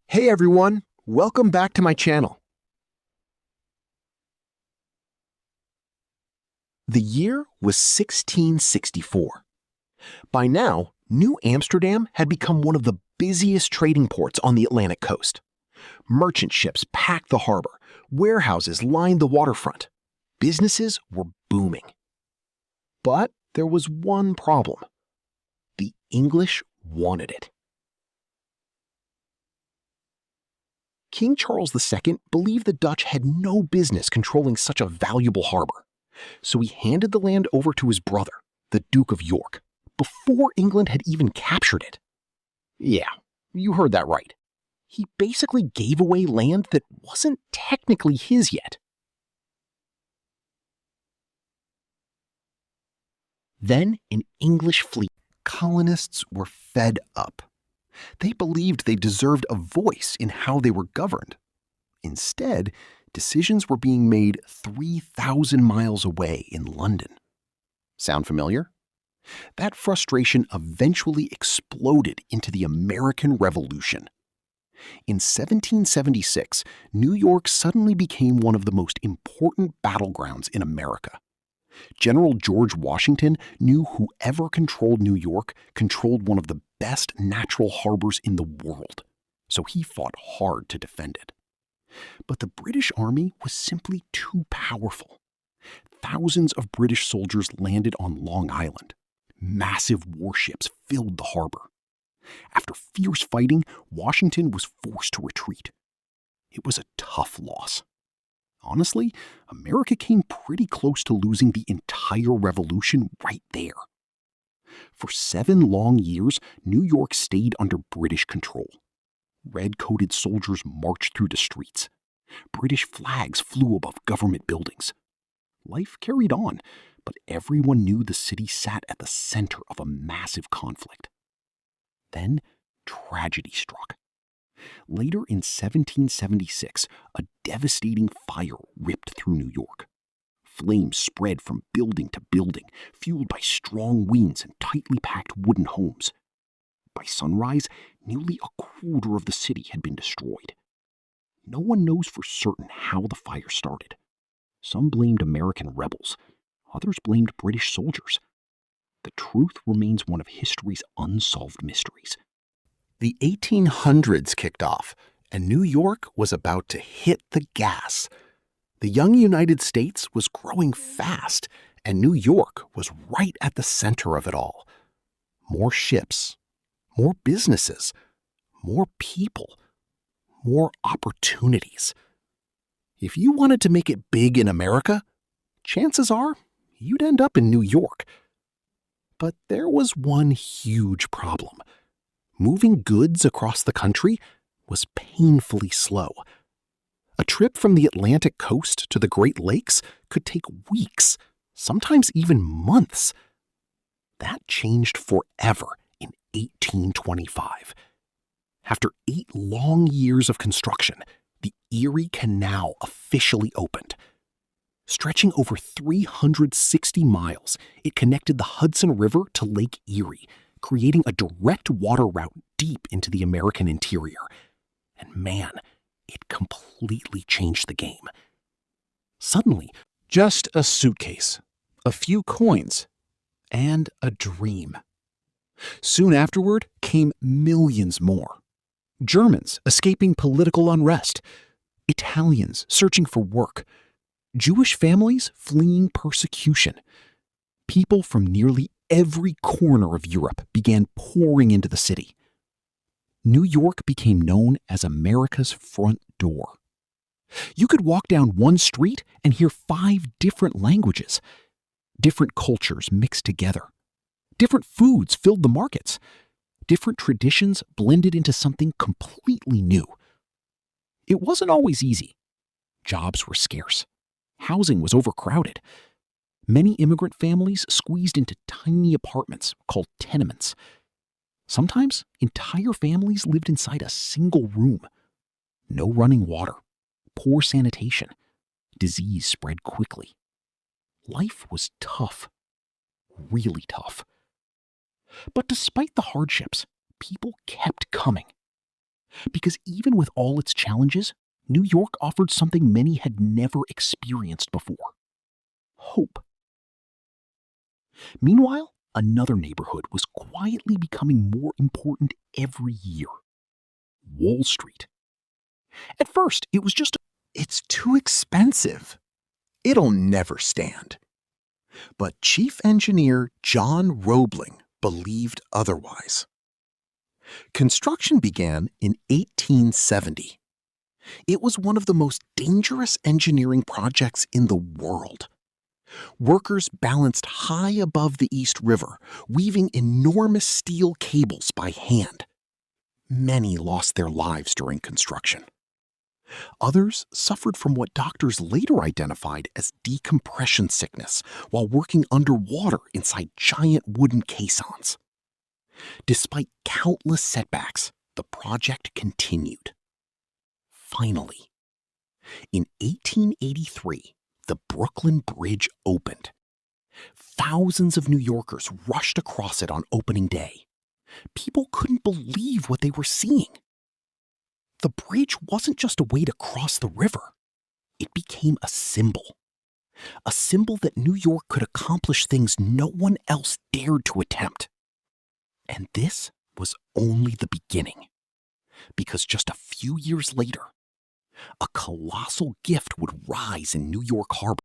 Hey everyone, welcome back to my channel. The year was 1664. By now, New Amsterdam had become one of the busiest trading ports on the Atlantic coast. Merchant ships packed the harbor, warehouses lined the waterfront. Businesses were booming. But there was one problem. The English wanted it. King Charles II believed the Dutch had no business controlling such a valuable harbor, so he handed the land over to his brother, the Duke of York, before England had even captured it. Yeah, you heard that right. He basically gave away land that wasn't technically his yet. Then an English fleet. Colonists were fed up. They believed they deserved a voice in how they were governed. Instead, decisions were being made 3,000 miles away in London. Sound familiar? That frustration eventually exploded into the American Revolution. In 1776, New York suddenly became one of the most important battlegrounds in America. General George Washington knew whoever controlled New York controlled one of the best natural harbors in the world, so he fought hard to defend it. But the British Army was simply too powerful. Thousands of British soldiers landed on Long Island. Massive warships filled the harbor. After fierce fighting, Washington was forced to retreat. It was a tough loss. Honestly, America came pretty close to losing the entire revolution right there. For 7 long years, New York stayed under British control. Red-coated soldiers marched through the streets. British flags flew above government buildings. Life carried on, but everyone knew the city sat at the center of a massive conflict. Then, tragedy struck. Later in 1776, a devastating fire ripped through New York. Flames spread from building to building, fueled by strong winds and tightly packed wooden homes. By sunrise, nearly a quarter of the city had been destroyed. No one knows for certain how the fire started. Some blamed American rebels. Others blamed British soldiers. The truth remains one of history's unsolved mysteries. The 1800s kicked off, and New York was about to hit the gas. The young United States was growing fast, and New York was right at the center of it all. More ships, more businesses, more people, more opportunities. If you wanted to make it big in America, chances are you'd end up in New York. But there was one huge problem. Moving goods across the country was painfully slow. A trip from the Atlantic coast to the Great Lakes could take weeks, sometimes even months. That changed forever in 1825. After 8 long years of construction, the Erie Canal officially opened. Stretching over 360 miles, it connected the Hudson River to Lake Erie, creating a direct water route deep into the American interior. And man, it completely changed the game. Suddenly, just a suitcase, a few coins, and a dream. Soon afterward came millions more. Germans escaping political unrest, Italians searching for work, Jewish families fleeing persecution. People from nearly every corner of Europe began pouring into the city. New York became known as America's front door. You could walk down one street and hear 5 different languages. Different cultures mixed together. Different foods filled the markets. Different traditions blended into something completely new. It wasn't always easy. Jobs were scarce. Housing was overcrowded. Many immigrant families squeezed into tiny apartments called tenements. Sometimes entire families lived inside a single room. No running water, poor sanitation, disease spread quickly. Life was tough, really tough. But despite the hardships, people kept coming. Because even with all its challenges, New York offered something many had never experienced before: hope. Meanwhile, another neighborhood was quietly becoming more important every year: Wall Street. At first, it was just, "It's too expensive. It'll never stand." But Chief Engineer John Roebling believed otherwise. Construction began in 1870. It was one of the most dangerous engineering projects in the world. Workers balanced high above the East River, weaving enormous steel cables by hand. Many lost their lives during construction. Others suffered from what doctors later identified as decompression sickness while working underwater inside giant wooden caissons. Despite countless setbacks, the project continued. Finally, in 1883, the Brooklyn Bridge opened. Thousands of New Yorkers rushed across it on opening day. People couldn't believe what they were seeing. The bridge wasn't just a way to cross the river. It became a symbol that New York could accomplish things no one else dared to attempt. And this was only the beginning, because just a few years later, a colossal gift would rise in New York Harbor.